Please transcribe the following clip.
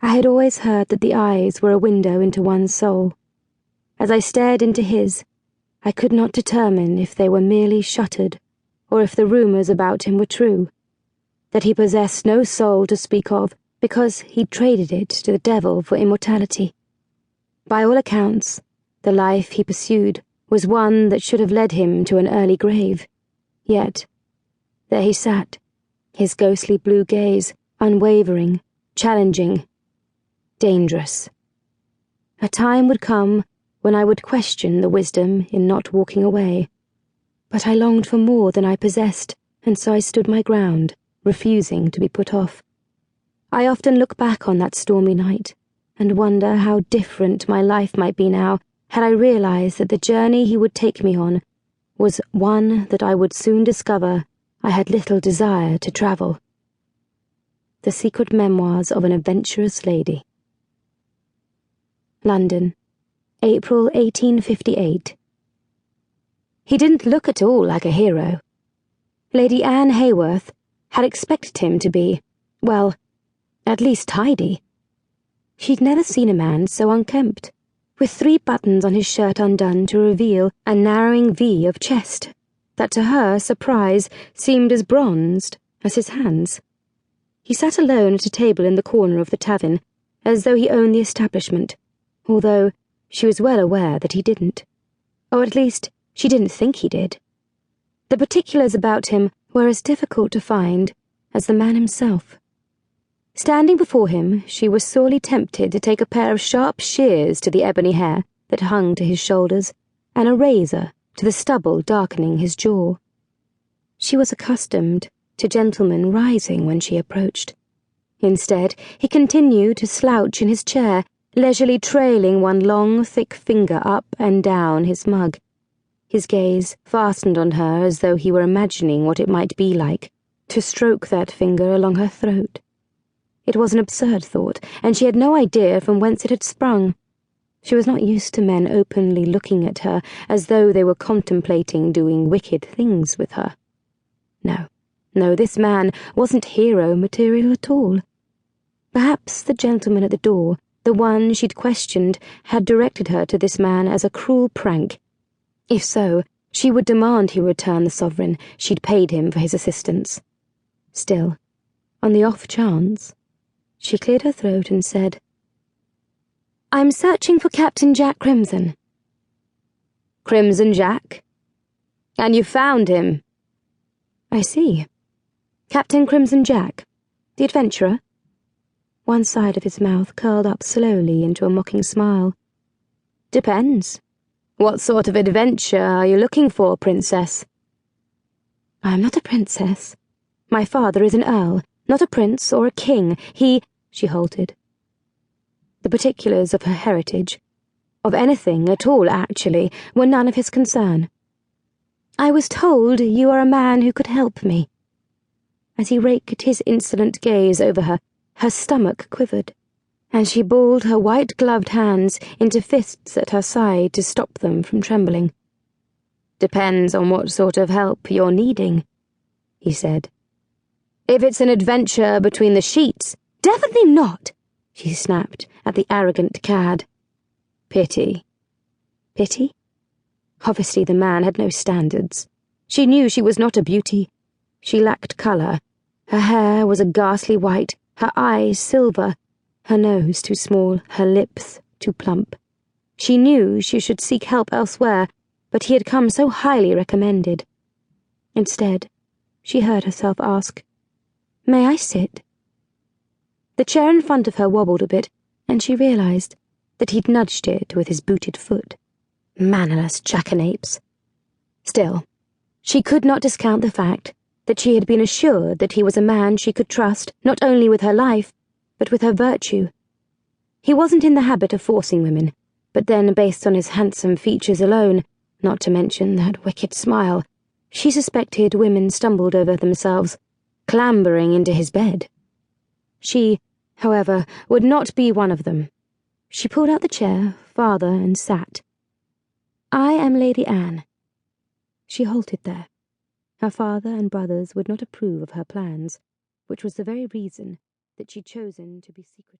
I had always heard that the eyes were a window into one's soul. As I stared into his, I could not determine if they were merely shuttered, or if the rumours about him were true, that he possessed no soul to speak of because he'd traded it to the devil for immortality. By all accounts, the life he pursued was one that should have led him to an early grave. Yet, there he sat, his ghostly blue gaze unwavering, challenging, dangerous. A time would come when I would question the wisdom in not walking away, but I longed for more than I possessed, and so I stood my ground, refusing to be put off. I often look back on that stormy night and wonder how different my life might be now had I realized that the journey he would take me on was one that I would soon discover I had little desire to travel. The Secret Memoirs of an Adventurous Lady. London, April 1858. He didn't look at all like a hero. Lady Anne Hayworth had expected him to be, well, at least tidy. She'd never seen a man so unkempt, with 3 buttons on his shirt undone to reveal a narrowing V of chest that to her surprise seemed as bronzed as his hands. He sat alone at a table in the corner of the tavern, as though he owned the establishment, although she was well aware that he didn't. Or at least, she didn't think he did. The particulars about him were as difficult to find as the man himself. Standing before him, she was sorely tempted to take a pair of sharp shears to the ebony hair that hung to his shoulders, and a razor to the stubble darkening his jaw. She was accustomed to gentlemen rising when she approached. Instead, he continued to slouch in his chair, leisurely trailing one long, thick finger up and down his mug, his gaze fastened on her as though he were imagining what it might be like to stroke that finger along her throat. It was an absurd thought, and she had no idea from whence it had sprung. She was not used to men openly looking at her as though they were contemplating doing wicked things with her. No, this man wasn't hero material at all. Perhaps the gentleman at the door, the one she'd questioned, had directed her to this man as a cruel prank. If so, she would demand he return the sovereign she'd paid him for his assistance. Still, on the off chance, she cleared her throat and said, "I'm searching for Captain Jack Crimson." "Crimson Jack? And you found him?" "I see. Captain Crimson Jack, the adventurer?" One side of his mouth curled up slowly into a mocking smile. "Depends. What sort of adventure are you looking for, Princess?" "I am not a princess. My father is an earl, not a prince or a king. She halted. The particulars of her heritage, of anything at all actually, were none of his concern. "I was told you are a man who could help me." As he raked his insolent gaze over her, her stomach quivered, and she balled her white-gloved hands into fists at her side to stop them from trembling. "Depends on what sort of help you're needing," he said. "If it's an adventure between the sheets—" "Definitely not!" she snapped at the arrogant cad. "Pity." Pity? Obviously the man had no standards. She knew she was not a beauty. She lacked colour. Her hair was a ghastly white, her eyes silver, her nose too small, her lips too plump. She knew she should seek help elsewhere, but he had come so highly recommended. Instead, she heard herself ask, "May I sit?" The chair in front of her wobbled a bit, and she realized that he'd nudged it with his booted foot. Mannerless jackanapes. Still, she could not discount the fact that she had been assured that he was a man she could trust not only with her life, but with her virtue. He wasn't in the habit of forcing women, but then based on his handsome features alone, not to mention that wicked smile, she suspected women stumbled over themselves, clambering into his bed. She, however, would not be one of them. She pulled out the chair farther and sat. "I am Lady Anne." She halted there. Her father and brothers would not approve of her plans, which was the very reason that she'd chosen to be secretive.